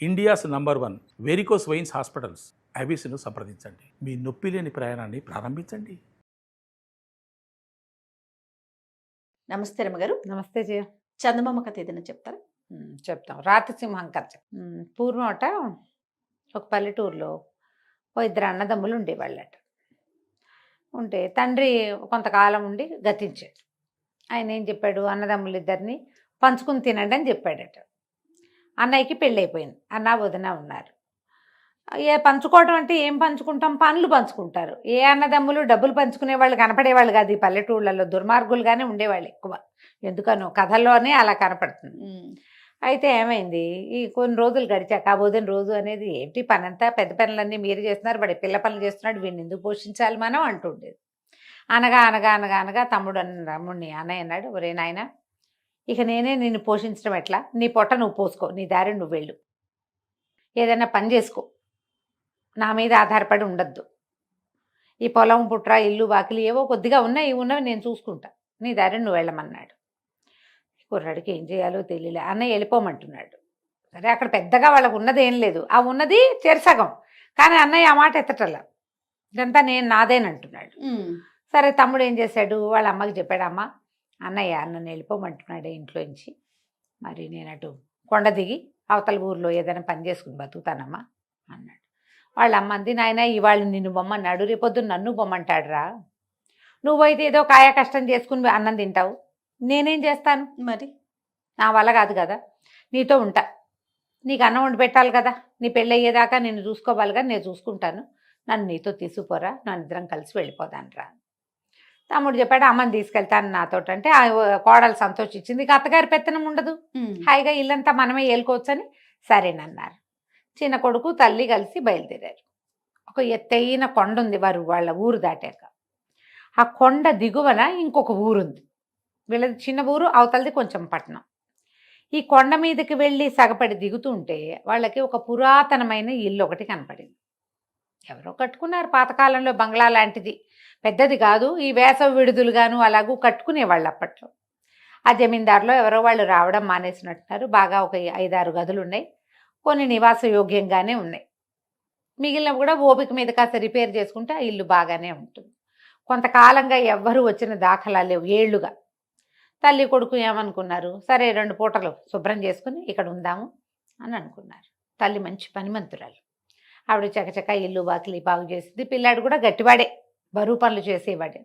India's number 1 varicose veins hospitals ఐబీసీను సంప్రదించండి. మీ నొప్పి లేని ప్రయాణాన్ని ప్రారంభించండి. నమస్తే రమ్మగారు. నమస్తే జయ. చందమామ కథ ఏదైనా చెప్తారా? చెప్తాం. రాతిసింహం కథ. పూర్వం అట ఒక పల్లెటూరులో ఓ ఇద్దరు అన్నదమ్ములు ఉండేవాళ్ళట. ఉంటే తండ్రి కొంతకాలం ఉండి గతించాడు. ఆయన ఏం చెప్పాడు, అన్నదమ్ములు ఇద్దరిని పంచుకుని తినండి అని చెప్పాడట. అన్నయ్యకి పెళ్ళి అయిపోయింది, అన్న వదిన ఉన్నారు. ఏ పంచుకోవడం అంటే ఏం పంచుకుంటాం, పనులు పంచుకుంటారు. ఏ అన్నదమ్ములు డబ్బులు పంచుకునే వాళ్ళు కనపడేవాళ్ళు కాదు. ఈ పల్లెటూళ్ళలో దుర్మార్గులుగానే ఉండేవాళ్ళు ఎక్కువ. ఎందుకనో కథల్లోనే అలా కనపడుతుంది. అయితే ఏమైంది, ఈ కొన్ని రోజులు గడిచాక ఆ వదిన రోజు అనేది ఏంటి పనంతా పెద్ద పనులన్నీ మీరు చేస్తున్నారు, వాడి పిల్ల పనులు చేస్తున్నాడు, వీడిని ఎందుకు పోషించాలి మనం అంటుండేది. అనగా అనగా అనగా అనగా తమ్ముడిని అన్నయ్య అన్నాడు, ఒరే నాయన ఇక నేనే నిన్ను పోషించడం ఎట్లా, నీ పొట్ట నువ్వు పోసుకో, నీ దారి నువ్వు వెళ్ళు, ఏదైనా పని చేసుకో, నా మీద ఆధారపడి ఉండద్దు. ఈ పొలం పుట్ర ఇల్లు వాకిలి ఏవో కొద్దిగా ఉన్నాయి, ఉన్నవి నేను చూసుకుంటా, నీ దారి నువ్వు వెళ్ళమన్నాడు. కుర్రాడికి ఏం చేయాలో తెలియలే. అన్నయ్య వెళ్ళిపోమంటున్నాడు. సరే అక్కడ పెద్దగా వాళ్ళకు ఉన్నది ఏం లేదు, ఆ ఉన్నది చెరసగం. కానీ అన్నయ్య ఆ మాట ఎత్తటల్లా, ఇదంతా నేను నాదేనంటున్నాడు. సరే తమ్ముడు ఏం చేశాడు, వాళ్ళ అమ్మకి చెప్పాడు, అమ్మ అన్నయ్య నన్ను వెళ్ళిపోమంటున్నాడు ఇంట్లోంచి, మరి నేను అటు కొండ దిగి అవతల ఊరిలో ఏదైనా పని చేసుకుని బతుకుతానమ్మా అన్నాడు. వాళ్ళ అమ్మ అంది, నాయన ఇవాళ నిన్ను బొమ్మన్నాడు, రేపొద్దు నన్ను బొమ్మంటాడురా, నువ్వైతే ఏదో కాయ కష్టం చేసుకుని అన్నం తింటావు, నేనేం చేస్తాను, మరి నా వల్ల కాదు కదా, నీతో ఉంటా, నీకు అన్నం వండి పెట్టాలి కదా, నీ పెళ్ళి అయ్యేదాకా నేను చూసుకోవాలిగా, నేను చూసుకుంటాను, నన్ను నీతో తీసుకుపోరా, నన్ను ఇద్దరం కలిసి వెళ్ళిపోదాను రా. తమ్ముడు చెప్పాడు, అమ్మని తీసుకెళ్తాను నాతో అంటే ఆ కోడలు సంతోషించింది. ఇక అత్తగారి పెత్తనం ఉండదు, హాయిగా ఇల్లంతా మనమే ఏలుకోవచ్చని సరేనన్నారు. చిన్న కొడుకు తల్లి కలిసి బయలుదేరారు. ఒక ఎత్తైన కొండ ఉంది వాళ్ళ ఊరు దాటాక. ఆ కొండ దిగువన ఇంకొక ఊరుంది, వీళ్ళది చిన్న ఊరు, అవతలది కొంచెం పట్టణం. ఈ కొండ మీదకి వెళ్ళి సగపడి దిగుతుంటే వాళ్ళకి ఒక పురాతనమైన ఇల్లు ఒకటి కనపడింది. ఎవరో కట్టుకున్నారు పాతకాలంలో, బంగ్లా లాంటిది, పెద్దది కాదు, ఈ వేసవి విడుదలుగాను అలాగూ కట్టుకునేవాళ్ళు అప్పట్లో. ఆ జమీందారులో ఎవరో వాళ్ళు రావడం మానేసినట్టున్నారు. బాగా ఒక 5-6 గదులు ఉన్నాయి, కొన్ని నివాస యోగ్యంగానే ఉన్నాయి, మిగిలిన కూడా ఓపిక మీద కాస్త రిపేర్ చేసుకుంటే ఆ ఇల్లు బాగానే ఉంటుంది. కొంతకాలంగా ఎవ్వరూ వచ్చిన దాఖలా లేవు, ఏళ్లుగా. తల్లి కొడుకు ఏమనుకున్నారు, సరే 2 పూటలు శుభ్రం చేసుకుని ఇక్కడ ఉందాము అని అనుకున్నారు. తల్లి మంచి పనిమంతురాలు, ఆవిడ చకచక ఇల్లు వాకిలి బాగు చేసింది. పిల్లాడు కూడా గట్టివాడే, బరువు పనులు చేసేవాడే.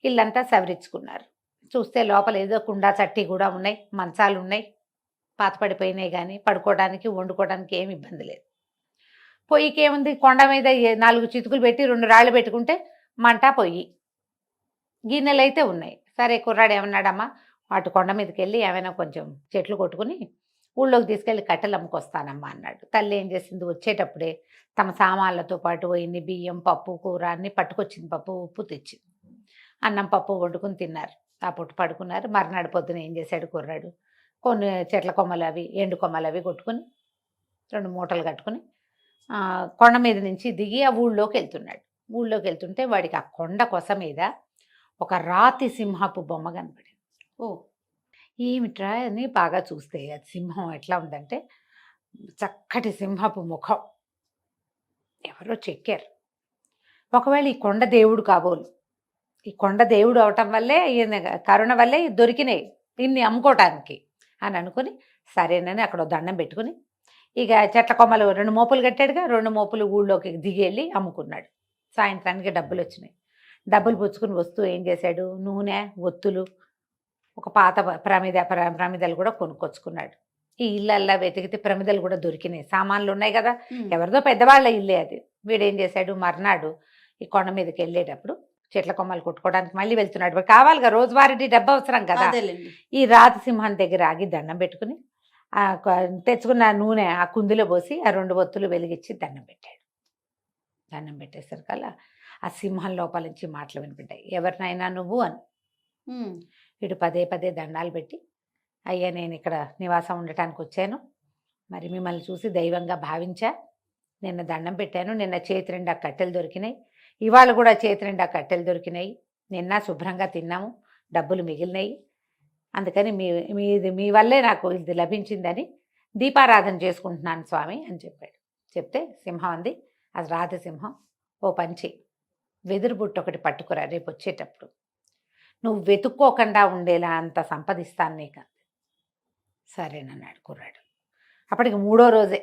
ఇల్లంతా సవరించుకున్నారు. చూస్తే లోపల ఏదో కుండా చట్టి కూడా ఉన్నాయి, మంచాలు ఉన్నాయి, పాత పడిపోయినాయి, కానీ పడుకోవడానికి వండుకోవడానికి ఏమి ఇబ్బంది లేదు. పొయ్యికి ఏముంది, కొండ మీద 4 చితుకులు పెట్టి 2 రాళ్ళు పెట్టుకుంటే మంట పొయ్యి, గిన్నెలు అయితే ఉన్నాయి. సరే కుర్రాడు ఏమన్నాడమ్మా, అటు కొండ మీదకి వెళ్ళి ఏమైనా కొంచెం చెట్లు కొట్టుకుని ఊళ్ళోకి తీసుకెళ్ళి కట్టెలు అమ్ముకొస్తానమ్మా అన్నాడు. తల్లి ఏం చేసింది, వచ్చేటప్పుడే తమ సామాన్లతో పాటు ఇన్ని బియ్యం పప్పు కూర అన్నీ పట్టుకొచ్చింది, పప్పు ఉప్పు తెచ్చింది. అన్నం పప్పు వండుకుని తిన్నారు, ఆ పుట్టు పడుకున్నారు. మర్నాడు పొద్దున ఏం చేశాడు కుర్రాడు, కొన్ని చెట్ల కొమ్మలు అవి ఎండు కొమ్మలు అవి కొట్టుకుని 2 మూటలు కట్టుకుని కొండ మీద నుంచి దిగి ఆ ఊళ్ళోకి వెళ్తున్నాడు. ఊళ్ళోకి వెళ్తుంటే వాడికి ఆ కొండ కొస మీద ఒక రాతి సింహపు బొమ్మ కనపడింది. ఓ ఏమిట్రా అని బాగా చూస్తే అది సింహం ఎట్లా ఉందంటే చక్కటి సింహపు ముఖం, ఎవరో చెక్కారు. ఒకవేళ ఈ కొండ దేవుడు కాబోలు, ఈ కొండ దేవుడు అవటం వల్లే కరుణ వల్లే దొరికినాయి ఇన్ని అమ్ముకోవటానికి అని అనుకుని సరేనని అక్కడ దండం పెట్టుకుని ఇక చెట్ల కొమ్మలు 2 మోపులు కట్టాడుగా, 2 మోపులు ఊళ్ళోకి దిగి వెళ్ళి అమ్ముకున్నాడు. సాయంత్రానికి డబ్బులు వచ్చినాయి. డబ్బులు పుచ్చుకుని వస్తూ ఏం చేశాడు, నూనె ఒత్తులు ఒక పాత ప్రమిదలు కూడా కొనుక్కొచ్చుకున్నాడు. ఈ ఇళ్ళల్లా వెతికితే ప్రమిదలు కూడా దొరికినాయి, సామాన్లు ఉన్నాయి కదా, ఎవరిదో పెద్దవాళ్ళ ఇల్లే అది. వీడేం చేశాడు, మర్నాడు ఈ కొండ మీదకి వెళ్ళేటప్పుడు చెట్ల కొమ్మలు కొట్టుకోవడానికి మళ్ళీ వెళ్తున్నాడు, కావాలిగా రోజువారీ డబ్బు అవసరం కదా. ఈ రాతి సింహం దగ్గర ఆగి దండం పెట్టుకుని తెచ్చుకున్న నూనె ఆ కుందిలో పోసి ఆ 2 ఒత్తులు వెలిగించి దండం పెట్టాడు. దండం పెట్టేసరికల్లా ఆ సింహం లోపల నుంచి మాటలు వినిపింటాయి, ఎవరినైనా నువ్వు అని. వీడు పదే దండాలు పెట్టి, అయ్యా నేను ఇక్కడ నివాసం ఉండటానికి వచ్చాను, మరి మిమ్మల్ని చూసి దైవంగా భావించా, నిన్న దండం పెట్టాను, నిన్న చేతి నిండా కట్టెలు దొరికినాయి, ఇవాళ కూడా చేతి నిండా కట్టెలు దొరికినాయి, నిన్న శుభ్రంగా తిన్నాము, డబ్బులు మిగిలినాయి, అందుకని మీ వల్లే నాకు ఇది లభించిందని దీపారాధన చేసుకుంటున్నాను స్వామి అని చెప్పాడు. చెప్తే సింహం అంది, అది రాధసింహం, ఓ పంచి వెదురు బుట్ట ఒకటి పట్టుకురా, రేపు వచ్చేటప్పుడు నువ్వు వెతుక్కోకుండా ఉండేలా అంత సంపదిస్తాను నీకు. సరేనన్నాడు కుర్రాడు. అప్పటికి 3వ రోజే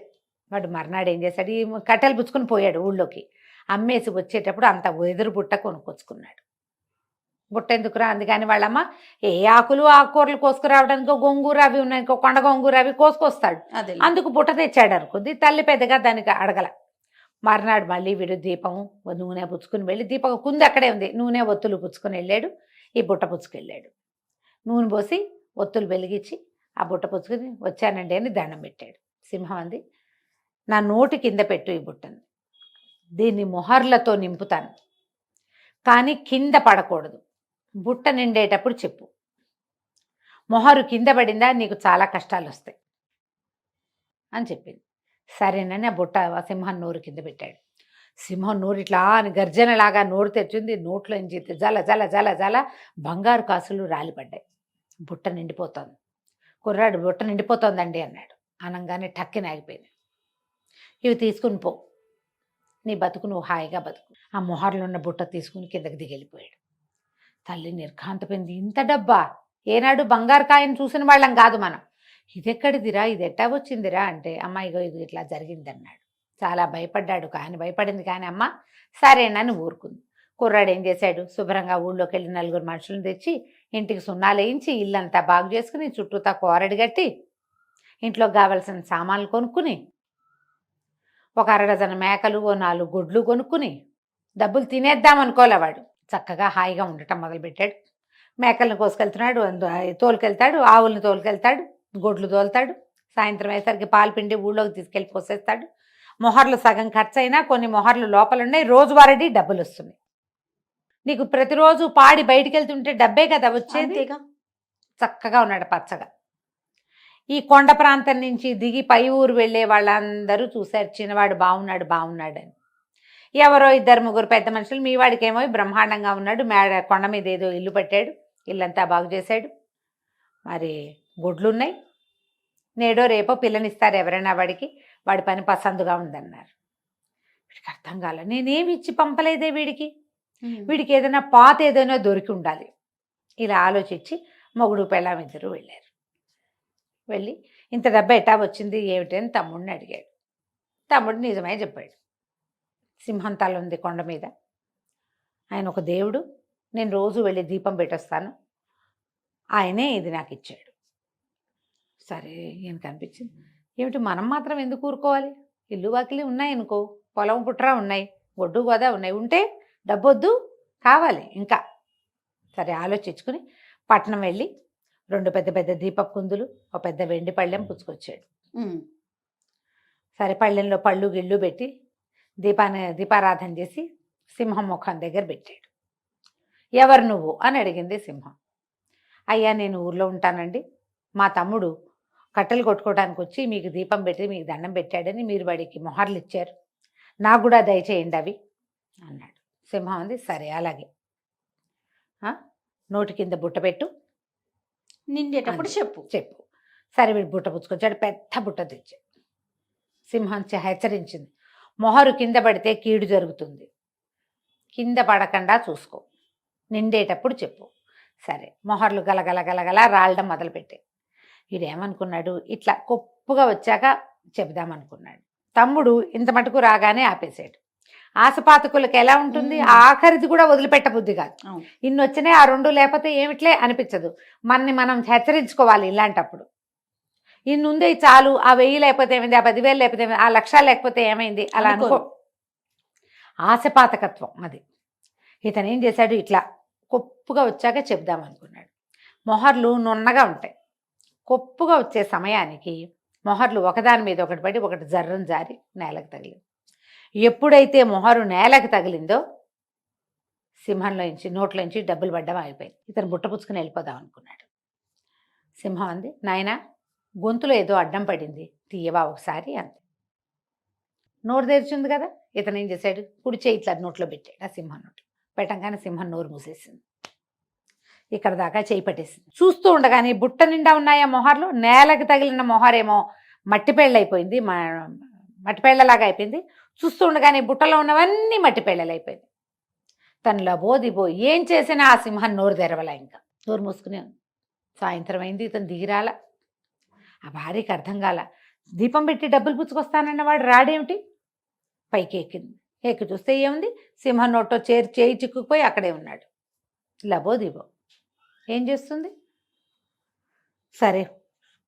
వాడు మర్నాడు ఏం చేశాడు, ఈ కట్టెలు పుచ్చుకొని పోయాడు ఊళ్ళోకి. అమ్మేసి వచ్చేటప్పుడు అంత వెదురు బుట్ట కొనుక్కొచ్చుకున్నాడు. బుట్ట ఎందుకురా అందుకని వాళ్ళమ్మ ఏ ఆకులు ఆకుకూరలు కోసుకురావడానికి గోంగూర అవి ఉన్నాయి, కొండ గోంగూర అవి కోసుకొస్తాడు, అదే అందుకు బుట్ట తెచ్చాడు అనుకుంది. తల్లి పెద్దగా దానికి అడగల. మర్నాడు మళ్ళీ వీడు దీపము నూనె పుచ్చుకుని వెళ్ళి, దీపం కుంది అక్కడే ఉంది, నూనె ఒత్తులు పుచ్చుకొని వెళ్ళాడు, ఈ బుట్ట పుచ్చుకెళ్ళాడు. నూనె పోసి ఒత్తులు వెలిగించి ఆ బుట్ట పుచ్చుకుని వచ్చానండి అని దండం పెట్టాడు. సింహం అంది, నా నోటి కింద పెట్టు ఈ బుట్టని, దీన్ని మొహర్లతో నింపుతాను, కానీ కింద పడకూడదు, బుట్ట నిండేటప్పుడు చెప్పు, మొహరు కింద పడిందా నీకు చాలా కష్టాలు వస్తాయి అని చెప్పింది. సరేనని ఆ బుట్ట సింహం నోరు కింద పెట్టాడు. సింహం నోరు ఇట్లా అని గర్జనలాగా నోరు తెచ్చింది, నోట్లో నుంచి జల జల జల జల బంగారు కాసులు రాలిపడ్డాయి. బుట్ట నిండిపోతోంది. కుర్రాడు బుట్ట నిండిపోతోందండి అన్నాడు. అనగానే టక్కిన ఆగిపోయింది. ఇవి తీసుకుని పో, నీ బతుకు నువ్వు హాయిగా బతుకు. ఆ మొహర్లో ఉన్న బుట్ట తీసుకుని కిందకి దిగెళ్ళిపోయాడు. తల్లి నిర్ఘాంతపోయింది. ఇంత డబ్బా, ఏనాడు బంగారు కాయని చూసిన వాళ్ళం కాదు మనం, ఇదెక్కడిదిరా, ఇది ఎట్టా వచ్చిందిరా అంటే, అమ్మాయిగో ఇది ఇట్లా జరిగిందన్నాడు. చాలా భయపడ్డాడు. కానీ భయపడింది కానీ అమ్మ సరేనని ఊరుకుంది. కుర్రాడు ఏం చేశాడు, శుభ్రంగా ఊళ్ళోకి వెళ్ళి 4 మనుషులను తెచ్చి ఇంటికి సున్నాలు వేయించి ఇల్లంతా బాగు చేసుకుని చుట్టూతా కోరడి కట్టి ఇంట్లోకి కావలసిన సామాన్లు కొనుక్కుని ఒక 1/2 డజన్ మేకలు, ఓ 4 గొడ్లు కొనుక్కుని డబ్బులు తినేద్దాం అనుకోలేవాడు. చక్కగా హాయిగా ఉండటం మొదలుపెట్టాడు. మేకలను కోసుకెళ్తున్నాడు, తోలుకెళ్తాడు, ఆవులను తోలుకెళ్తాడు, గొడ్లు తోలుతాడు. సాయంత్రం అయ్యేసరికి పాలు పిండి ఊళ్ళోకి తీసుకెళ్ళి పోసేస్తాడు. మొహర్లు సగం ఖర్చు అయినా కొన్ని మొహర్లు లోపల ఉన్నాయి, రోజువారీ డబ్బులు వస్తున్నాయి. నీకు ప్రతిరోజు పాడి బయటికి వెళ్తుంటే డబ్బే కదా వచ్చేది. చక్కగా ఉన్నాడు పచ్చగా. ఈ కొండ ప్రాంతం నుంచి దిగి పై ఊరు వెళ్ళే వాళ్ళందరూ చూశారు, చిన్నవాడు బాగున్నాడు బాగున్నాడని. ఎవరో 2-3 పెద్ద మనుషులు, మీ వాడికేమో బ్రహ్మాండంగా ఉన్నాడు, కొండ మీద ఏదో ఇల్లు పెట్టాడు, ఇల్లంతా బాగు చేశాడు, మరి గొడ్లున్నాయి, నేడో రేపో పిల్లనిస్తారు ఎవరైనా వాడికి, వాడి పని పసందుగా ఉందన్నారు. వీడికి అర్థం కాల, నేనేమి ఇచ్చి పంపలేదే వీడికి, వీడికి ఏదైనా పాత ఏదైనా దొరికి ఉండాలి. ఇలా ఆలోచించి మొగుడు పెళ్ళాం ఇద్దరు వెళ్ళారు. వెళ్ళి ఇంత డబ్బు ఎట్టా వచ్చింది ఏమిటి అని తమ్ముడిని అడిగాడు. తమ్ముడు నిజమే చెప్పాడు. సింహం తల ఉంది కొండ మీద, ఆయన ఒక దేవుడు, నేను రోజు వెళ్ళి దీపం పెట్టొస్తాను, ఆయనే ఇది నాకు ఇచ్చాడు. సరే ఈయనకు అనిపించింది, ఏమిటి మనం మాత్రం ఎందుకు ఊరుకోవాలి, ఇల్లు వాకిలి ఉన్నాయి అనుకో, పొలం పుట్రా ఉన్నాయి, ఒడ్డు గోదా ఉన్నాయి, ఉంటే డబ్బొద్దు కావాలి ఇంకా. సరే ఆలోచించుకుని పట్నం వెళ్ళి 2 పెద్ద పెద్ద దీపపు కుందులు, ఒక పెద్ద వెండి పళ్ళెం పుచ్చుకొచ్చాడు. సరే పళ్ళెంలో పళ్ళు గిళ్ళు పెట్టి దీపారాధన చేసి సింహం ముఖం దగ్గర పెట్టాడు. ఎవరు నువ్వు అని అడిగింది సింహం. అయ్యా నేను ఊర్లో ఉంటానండి, మా తమ్ముడు కట్టెలు కొట్టుకోవడానికి వచ్చి మీకు దీపం పెట్టి మీకు దండం పెట్టాడని మీరు వాడికి మొహర్లు ఇచ్చారు, నాకు కూడా దయచేయండి అవి అన్నాడు. సింహం అంది, సరే అలాగే, నోటి కింద బుట్ట పెట్టు, నిండేటప్పుడు చెప్పు చెప్పు. సరే వీడు బుట్ట పుచ్చుకొచ్చాడు, పెద్ద బుట్ట తెచ్చాడు. సింహం హెచ్చరించింది, మొహరు కింద పడితే కీడు జరుగుతుంది, కింద పడకుండా చూసుకో, నిండేటప్పుడు చెప్పు. సరే మొహర్లు గలగల గలగల రాలడం మొదలుపెట్టాయి. వీడేమనుకున్నాడు, ఇట్లా కొప్పుగా వచ్చాక చెబుదామనుకున్నాడు. తమ్ముడు ఇంత మటుకు రాగానే ఆపేశాడు. ఆశపాతకులకు ఎలా ఉంటుంది, ఆఖరిది కూడా వదిలిపెట్ట బుద్ధి కాదు. ఇన్ని వచ్చినాయి, ఆ 2 లేకపోతే ఏమిట్లే అనిపించదు. మనని మనం హెచ్చరించుకోవాలి ఇలాంటప్పుడు. ఇన్ని ఉంది చాలు, ఆ 1000 లేకపోతే ఏమైంది, ఆ 10,000 లేకపోతే ఏమైంది, ఆ 1,00,000 లేకపోతే ఏమైంది అలా అనుకో. ఆశపాతకత్వం అది. ఇతను ఏం చేశాడు, ఇట్లా కొప్పుగా వచ్చాక చెప్దామనుకున్నాడు. మొహర్లు నున్నగా ఉంటాయి, కొప్పుగా వచ్చే సమయానికి మొహర్లు ఒకదాని మీద ఒకటి పడి ఒకటి జర్రం జారి నేలకు తగిలింది. ఎప్పుడైతే మొహరు నేలకు తగిలిందో సింహంలోంచి నోట్లోంచి డబ్బులు పడ్డం అయిపోయింది. ఇతను బుట్ట పుచ్చుకుని వెళ్ళిపోదాం అనుకున్నాడు. సింహం అంది, నాయనా గొంతులో ఏదో అడ్డం పడింది, తీయవా ఒకసారి అంది. నోరు తెరిచింది కదా, ఇతను ఏం చేశాడు, కుడి చేయి ఇట్లా నోట్లో పెట్టాడు. ఆ సింహం నోట్లో పెట్టంగానే సింహం నోరు మూసేసింది, ఇక్కడ దాకా చేయి పట్టేసింది. చూస్తూ ఉండగానే బుట్ట నిండా ఉన్నాయా మొహర్లు, నేలకు తగిలిన మొహరేమో మట్టి పెళ్ళైపోయింది, మట్టి పెళ్ళలాగా అయిపోయింది. చూస్తూ ఉండగానే బుట్టలో ఉన్నవన్నీ మట్టి పెళ్ళలు అయిపోయింది. తను లబోదిబో ఏం చేసినా ఆ సింహం నోరు తెరవలా, ఇంకా నోరు మూసుకునే ఉంది. సాయంత్రం అయింది, ఇతను దిగిరాల. ఆ భార్యకి అర్థం కాల. దీపం పెట్టి డబ్బులు పుచ్చుకొస్తానన్నవాడు రాడేమిటి? పైకి ఎక్కింది. ఎక్కి చూస్తే ఏముంది, సింహం నోట్లో చేయి చిక్కుకుపోయి అక్కడే ఉన్నాడు. లబోదిబో ఏం చేస్తుంది? సరే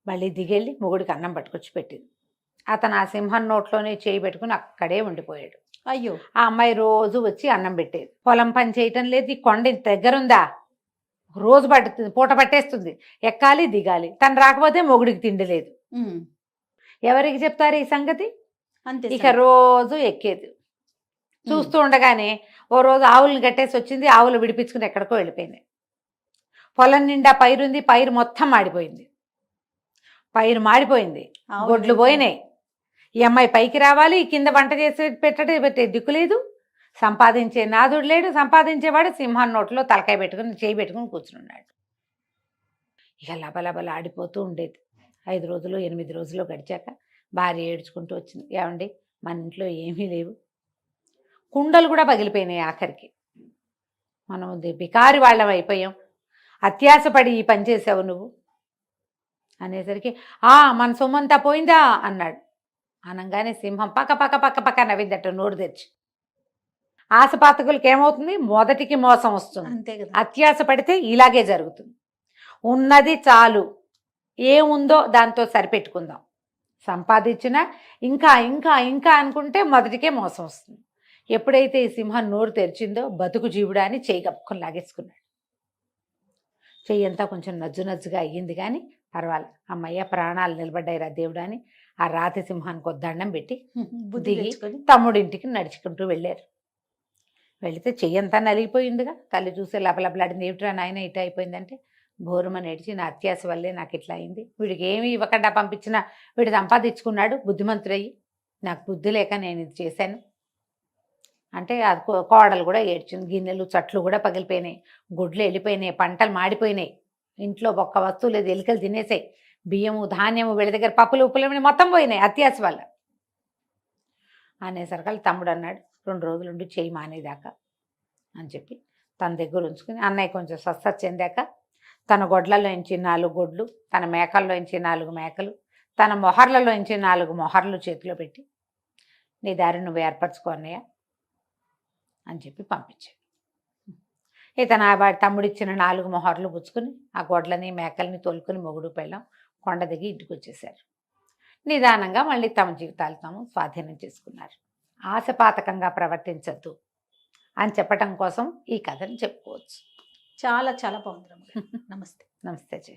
మళ్ళీ దిగెళ్ళి మొగుడికి అన్నం పట్టుకొచ్చి పెట్టింది. అతను ఆ సింహం నోట్లోనే చేయి పెట్టుకుని అక్కడే ఉండిపోయాడు. అయ్యో. ఆ అమ్మాయి రోజు వచ్చి అన్నం పెట్టేది. పొలం పని చేయటం లేదు, ఈ కొండ ఇంత దగ్గర ఉందా, రోజు పడుతుంది, పూట పట్టేస్తుంది, ఎక్కాలి దిగాలి. తను రాకపోతే మొగుడికి తిండి లేదు. ఉమ్. ఎవరికి చెప్తారు ఈ సంగతి? అంతే ఇక రోజు ఎక్కేది. చూస్తూ ఉండగానే ఓ రోజు ఆవులను కట్టేసి వచ్చింది. ఆవులు విడిపించుకుని ఎక్కడికో వెళ్ళిపోయింది. పొలం నిండా పైరుంది, పైరు మొత్తం మాడిపోయింది. పైరు మాడిపోయింది, గొడ్లు పోయినాయి. ఈ అమ్మాయి పైకి రావాలి, కింద వంట చేసి పెట్టే దిక్కు లేదు, సంపాదించే నాదుడు లేడు. సంపాదించేవాడు సింహం నోట్లో తలకాయ పెట్టుకుని చేయి పెట్టుకుని కూర్చున్నాడు. ఇక లబలబల ఆడిపోతూ ఉండేది. 5 రోజులు 8 రోజులు గడిచాక భార్య ఏడ్చుకుంటూ వచ్చింది. ఏమండి, మన ఇంట్లో ఏమీ లేవు, కుండలు కూడా పగిలిపోయినాయి, ఆఖరికి మనం బికారి వాళ్ళం అయిపోయాం, అత్యాసపడి ఈ పని చేసావు నువ్వు అనేసరికి మన సొమ్మంతా పోయిందా అన్నాడు. అనగానే సింహం పక్క పక్క పక్క పక్క నవ్విందట నోరు తెచ్చి. ఆశపాతకులకి ఏమవుతుంది? మొదటికి మోసం వస్తుంది. అంతే కదా. అత్యాస పడితే ఇలాగే జరుగుతుంది. ఉన్నది చాలు, ఏముందో దాంతో సరిపెట్టుకుందాం, సంపాదించినా ఇంకా ఇంకా ఇంకా అనుకుంటే మొదటికే మోసం వస్తుంది. ఎప్పుడైతే ఈ సింహం నోరు తెరిచిందో బతుకు జీవుడా అని చెయ్యి కప్పుకొని లాగేసుకున్నాడు. చెయ్యి అంతా కొంచెం నజ్జు నజ్జుగా అయ్యింది, కానీ పర్వాలేదు, అమ్మయ్య ప్రాణాలు నిలబడ్డాయిరా దేవుడా అని ఆ రాతి సింహానికి ఒక దండం పెట్టి దిగి తమ్ముడింటికి నడుచుకుంటూ వెళ్ళారు. వెళితే చెయ్యంతా నలిగిపోయిందిగా. తల్లి చూసే లపలపలాడింది. ఏమిట్రా నాయన ఇట్లా అయిపోయిందంటే, బోరుమని ఏడిచి నా అత్యాస వల్లే నాకు ఇట్లా అయింది, వీడికి ఏమీ ఇవ్వకుండా పంపించినా వీడు సంపాదించుకున్నాడు బుద్ధిమంతుడయ్యి, నాకు బుద్ధి లేక నేను ఇది చేశాను అంటే అది కోడలు కూడా ఏడ్చింది. గిన్నెలు చట్లు కూడా పగిలిపోయినాయి, గుడ్లు వెళ్ళిపోయినాయి, పంటలు మాడిపోయినాయి, ఇంట్లో ఒక్క వస్తువు లేదు, ఎలుకలు తినేసాయి, బియ్యము ధాన్యము వీళ్ళ దగ్గర పప్పులు ఉప్పులు మొత్తం పోయినాయి అత్యాస వల్ల అనేసరికి తమ్ముడు అన్నాడు, 2 రోజులుండి చేయి మానేదాకా అని చెప్పి తన దగ్గర ఉంచుకుని అన్నయ్య కొంచెం స్వస్థత చెందాక తన గొడ్లలోంచి 4 గొడ్లు, తన మేకల్లోంచి 4 మేకలు, తన మొహర్లలోంచి 4 మొహర్లు చేతిలో పెట్టి నీ దారి నువ్వు ఏర్పరచుకో అన్నయ్య అని చెప్పి పంపించాడు. ఇతను వాడి తమ్ముడిచ్చిన 4 మొహర్లు పుచ్చుకుని ఆ గొడ్లని మేకల్ని తోలుకుని మొగుడు పెళ్ళం కొండ దిగి ఇంటికి వచ్చేసారు. నిదానంగా మళ్ళీ తమ జీవితాలు తాము స్వాధీనం చేసుకున్నారు. ఆశపాతకంగా ప్రవర్తించద్దు అని చెప్పటం కోసం ఈ కథను చెప్పుకోవచ్చు. చాలా చాలా బాగుంది. నమస్తే. నమస్తే జీ.